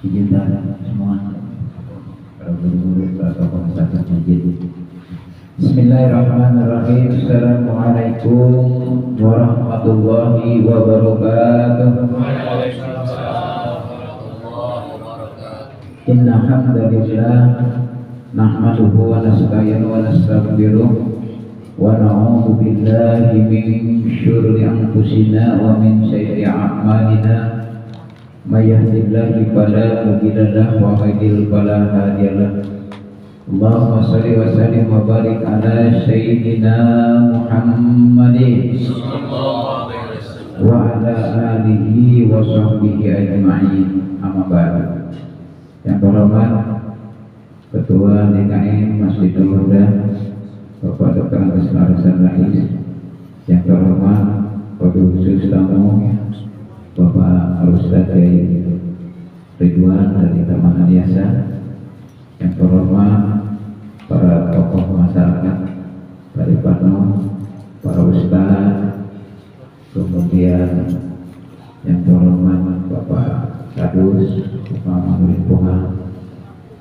kita semua para guru-guru, para tokoh masyarakat masjid. Bismillahirrahmanirrahim. Assalamualaikum warahmatullahi wabarakatuh. Inna hamdalillah nahmaduhu wa nasta'inu wa nastaghfiruh wa na'udzu billahi min syururi anfusina wa min sayyiati a'malina. May yahdihillahu fala mudilla lahu wa may yudlil fala hadiya lahu. Allahumma shalli wa sallim wa barik ala sayyidina Muhammadin wa ala alihi wa sahbihi ajma'in. Amma ba'du. Yang terhormat Ketua DKM Masjidul Huda Bapak Dr. Antasar Rais, yang terhormat wabil khusus tamu Bapak Al-Ustaz Ridwan dari Taman Aliasa, yang terhormat para tokoh masyarakat dari Pano, para ustaz, kemudian yang terhormat Bapak Kadus, Bapak Mamurin Poha,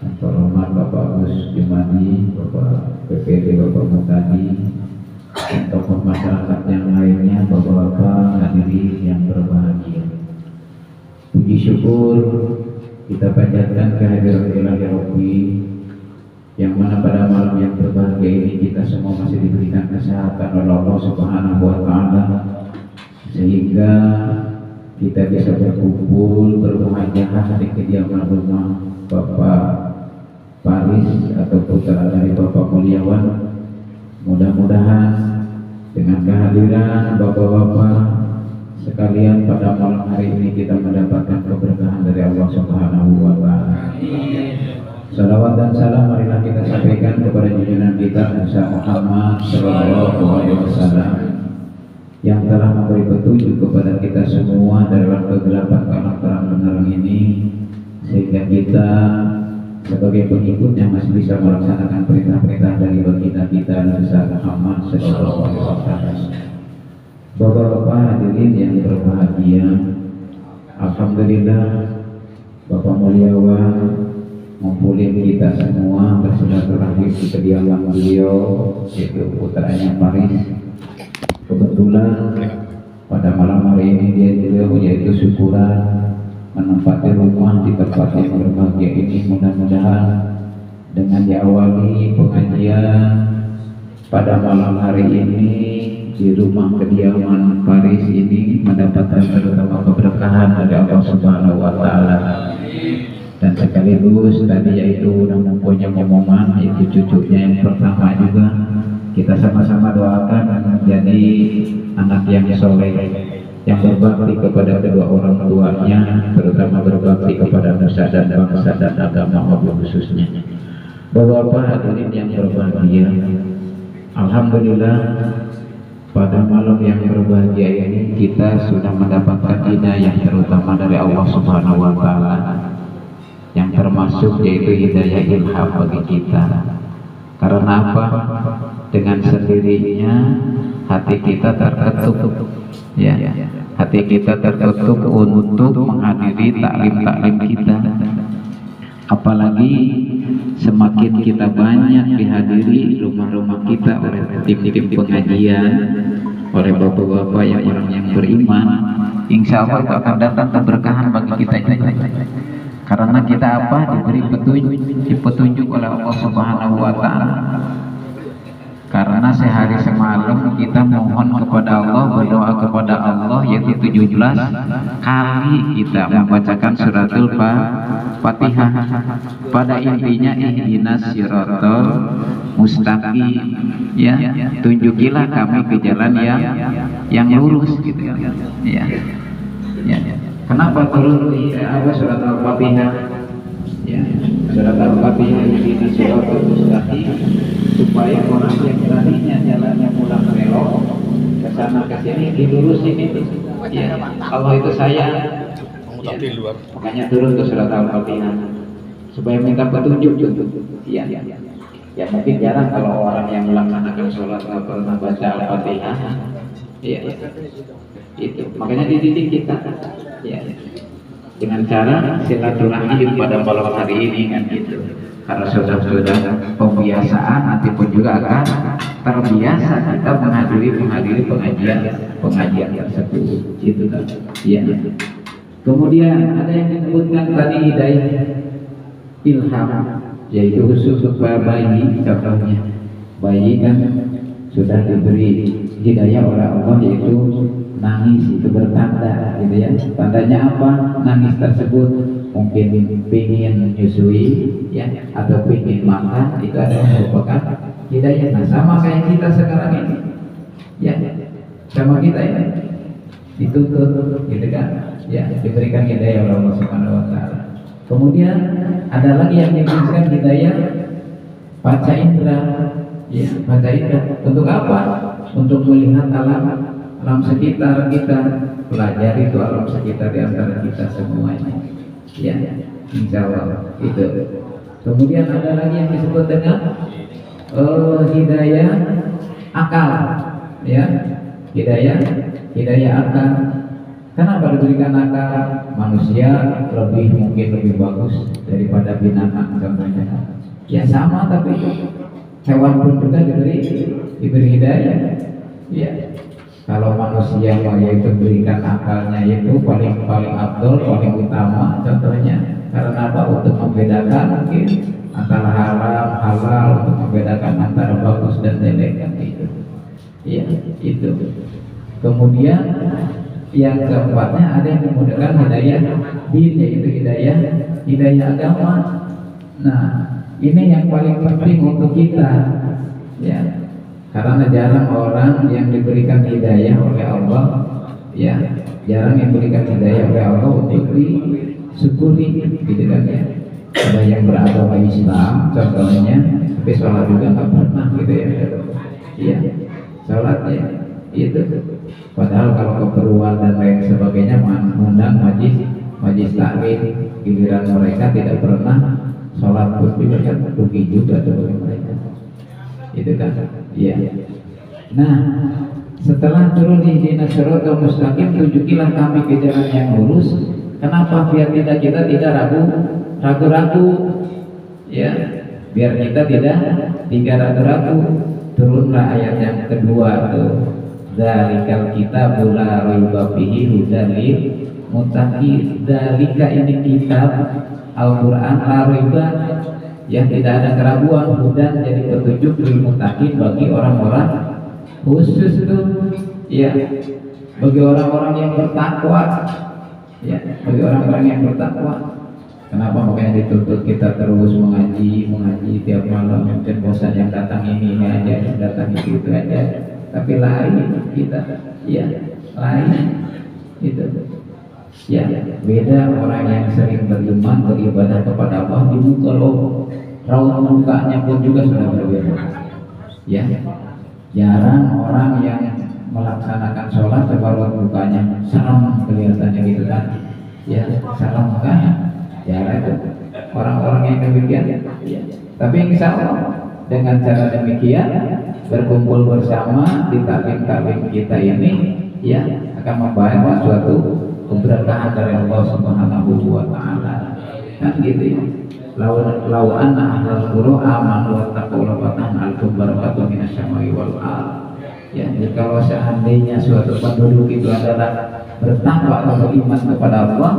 yang terhormat Bapak Gus Jumadi, Bapak PPD, Bapak Mutadi, dan tokoh masyarakat yang lainnya, Bapak-bapak hadirin yang berbahagia. Puji syukur kita panjatkan kehadiran Ilahi Rabbi, yang mana pada malam yang berbahagia ini kita semua masih diberikan kesehatan oleh Allah Subhanahu wa Ta'ala, sehingga kita bisa berkumpul bermuhajahah di kediaman rumah Bapak Paris atau putra dari Bapak Mulyawan. Mudah-mudahan dengan kehadiran bapak-bapak sekalian pada malam hari ini kita mendapatkan keberkahan dari Allah Subhanahu wa Ta'ala. Salawat dan salam marilah kita sampaikan kepada junjungan kita Nabi Muhammad sallallahu alaihi wasallam, yang telah memberi petunjuk kepada kita semua dalam kegelapan kalam terang benderang ini, sehingga kita sebagai pengikutnya masih bisa melaksanakan perintah-perintah dari baginda kita Nabi Muhammad sallallahu alaihi wasallam. Bapak-bapak hadirin yang berbahagia, alhamdulillah Bapak Mulyawan ngumpulin kita semua bersilaturahmi di kediaman beliau, yaitu putranya Paris. Kebetulan pada malam hari ini dia yaitu syukuran menempati rumah di tempat yang berbahagia ini. Mudah-mudahan dengan diawali pengajian pada malam hari ini di rumah kediaman Paris ini mendapatkan terutama keberkahan dari Allah Subhanahu wa Ta'ala, dan sekaligus tadi yaitu mempunyai momongan, yaitu cucunya yang pertama juga kita sama-sama doakan dan menjadi anak yang soleh, yang berbakti kepada kedua orang tuanya, terutama berbakti kepada nusa dan bangsa dan agama Allah khususnya. Bapak-bapak hadirin yang berbahagia, alhamdulillah pada malam yang berbahagia ini kita sudah mendapatkan hidayah terutama dari Allah Subhanahu wa Ta'ala, yang termasuk yaitu hidayah ilham bagi kita. Karena apa? Dengan sendirinya hati kita terketuk, ya, hati kita terketuk untuk menghadiri taklim-taklim kita. Apalagi semakin kita banyak dihadiri rumah-rumah kita oleh tim-tim pengajian, oleh bapak-bapak yang orang yang beriman, insya Allah itu akan datang keberkahan bagi kita juga. Karena kita apa? Diberi petunjuk oleh Allah Subhanahu wa Ta'ala. Karena sehari semalam kita mohon kepada Allah, berdoa kepada Allah, yaitu 17 kali kita membacakan suratul Fatihah. Pada intinya ihdinas siratal mustaqim, ya, tunjukilah kami ke jalan yang lurus gitu ya. Ya. Kenapa turun ada surat Al-Fatihah? Ya, surat Al-Fatihah ini surat Al-Mustaqim, supaya orang yang tadinya jalannya pulang belok ke sana ke sini dilurusin itu. Ya, Allah itu sayang. Ya, makanya turun ke surat Al-Fatihah supaya minta petunjuk untuk. Ya, mungkin jarang kalau orang yang melaksanakan sholat pernah baca Al-Fatihah. Iya, itu makanya dididik kita. Ya. dengan cara silaturahim pada malam hari ini kan gitu. Karena sudah pembiasaan, nanti pun juga akan terbiasa kita menghadiri pengajian tersebut, itu kan. Ya. Kemudian ada yang disebutkan tadi hidayah ilham, yaitu khusus kepada bayi. Contohnya bayi kan sudah diberi hidayah oleh Allah, yaitu nangis itu bertanda gitu ya. Tandanya apa? Nangis tersebut mungkin pingin menyusui ya, atau pingin makan, itu adalah merupakan hidayah. Nah, sama kayak kita sekarang ini ya, sama kita ini dituntut gitu kan ya, diberikan hidayah oleh Allah Subhanahu wa taala. Kemudian ada lagi yang diberikan hidayah panca indera ya, panca indera untuk apa? Untuk melihat alam sekitar kita, pelajari itu alam sekitar di antara kita semuanya ya, insya Allah itu. Kemudian ada lagi yang disebut dengan hidayah akal ya, hidayah akal. Kenapa diberikan akal? Manusia mungkin lebih bagus daripada binatang contohnya ya, sama, tapi hewan pun juga diberi hidayah ya. Kalau manusia yaitu berikan akalnya itu paling afdol, paling utama contohnya. Karena apa? Untuk membedakan mungkin antara haram halal, untuk membedakan antara bagus dan jelek kan itu. Ya, itu. Kemudian yang keempatnya ada yang memudahkan hidayah din, yaitu hidayah agama. Nah, ini yang paling penting untuk kita ya. Karena jarang orang yang diberikan hidayah oleh Allah ya, jarang yang diberikan hidayah oleh Allah untuk disyukuri gitu kan ya. Ada yang beragama Islam contohnya, tapi sholat juga nggak pernah gitu ya. Iya, sholat ya itu. Padahal kalau keperluan dan lain sebagainya mengundang majlis taklim, giliran mereka tidak pernah sholat pun juga kan rugi juga tuh mereka. Itu kan iya. Nah, setelah turun di ihdinas siratal mustaqim, tunjukilah kami ke jalan yang lurus. Kenapa? Biar kita tidak ragu-ragu ya, biar kita tidak ragu-ragu. Turunlah ayat yang kedua tuh, dzalikal kitabul la raiba fihi hudal lil muttaqin. Dzalika ini kitab Al-Qur'an la raiba ya, tidak ada keraguan, hudan jadi petunjuk lil muttaqin, bagi orang-orang khusus tuh ya, bagi orang-orang yang bertakwa ya, bagi orang-orang yang bertakwa. Kenapa makanya dituntut kita terus mengaji tiap malam? Mungkin bosan yang datang ini aja, datang itu aja, tapi lain kita ya, lain itu ya. Beda orang yang sering beriman beribadah kepada Allah, di muka raut mukanya pun juga sudah berbeda ya. Jarang orang yang melaksanakan sholat coba raut mukanya serem kelihatannya gitu kan ya, serem kan. Jarang itu orang-orang yang demikian ya. Tapi insya Allah dengan cara demikian, berkumpul bersama di taklim kita ini ya, akan membawa suatu keberkahan dari Allah Subhanahu wa taala kan gitu ya. Lau anna ahlal qura amanu wattaqu la fatahna alaihim barakatun minas samai wal ardh ya. Kalau seandainya suatu penduduk itu adalah bertakwa atau beriman kepada Allah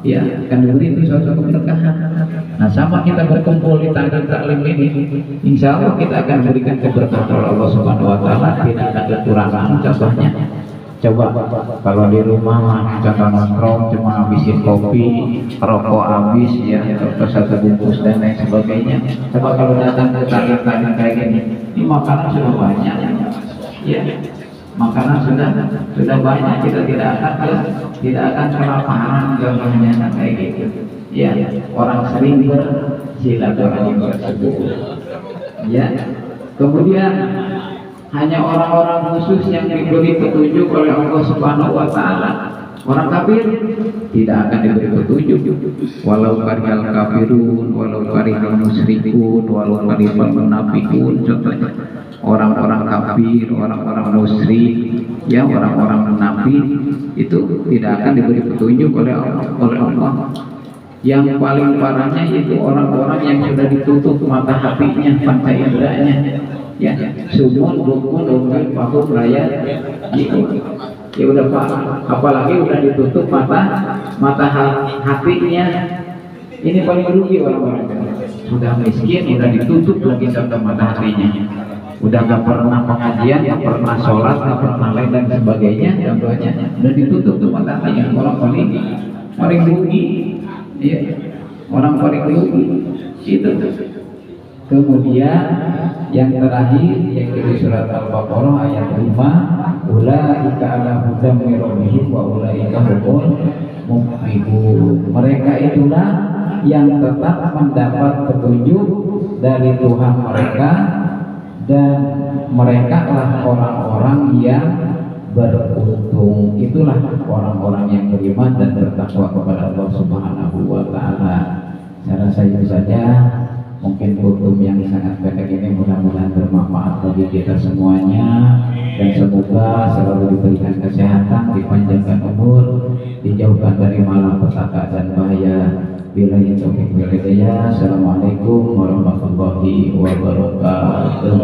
ya, akan diberi itu suatu keberkahan. Nah, sama kita berkumpul di taklim ini, insya Allah kita akan berikan keberkahan oleh Allah Subhanahu wa taala, tidak ada kekurangan. Contohnya coba kalau di rumah contoh nongkrong cuma habisin kopi, rokok habis ya, atau satu bungkus dan lain sebagainya. Coba kalau datang ke taklim kayak gini, ini makanan sudah banyak ya, makanan sudah banyak, kita tidak akan kelaparan contohnya kayak gitu ya. Orang sering bersilaturahim tersebut ya. Kemudian hanya orang-orang khusus yang diberi petunjuk oleh Allah Subhanahu wa taala Orang kafir tidak akan diberi petunjuk, walau karihal kafirun, walau karihal musyrikun, walau karihal munafikun. Contohnya orang-orang kafir, orang-orang musyrik, ya orang-orang munafik itu tidak akan diberi petunjuk oleh Allah. Yang paling parahnya itu orang-orang yang sudah ditutup mata hatinya, panca inderanya, ya sumul bukun umur paku raya gitu. Ya udah Pak, apalagi udah ditutup mata hatinya. Ini paling rugi orang-orang. Sudah miskin, udah ditutup lagi mata hatinya. Udah gak pernah pengajian, gak pernah sholat, gak pernah lain dan sebagainya. Contohnya, udah ditutup tuh mata hatinya. Orang paling rugi, ya. Orang paling rugi itu. Kemudian yang terakhir yang di surat Al-Baqarah ayat 5, ulaika ala hudam min rabbihim wa ulaika humul muflihun. Mereka itulah yang tetap mendapat petunjuk dari Tuhan mereka, dan mereka lah orang-orang yang beruntung. Itulah orang-orang yang beriman dan bertakwa kepada Allah Subhanahu wa taala. Saya rasa itu saja. Mungkin kultum yang sangat pendek ini mudah-mudahan bermanfaat bagi kita semuanya, dan semoga selalu diberikan kesehatan, dipanjangkan umur, dijauhkan dari malapetaka dan bahaya. Billahi taufiq wal hidayah. Assalamualaikum warahmatullahi wabarakatuh.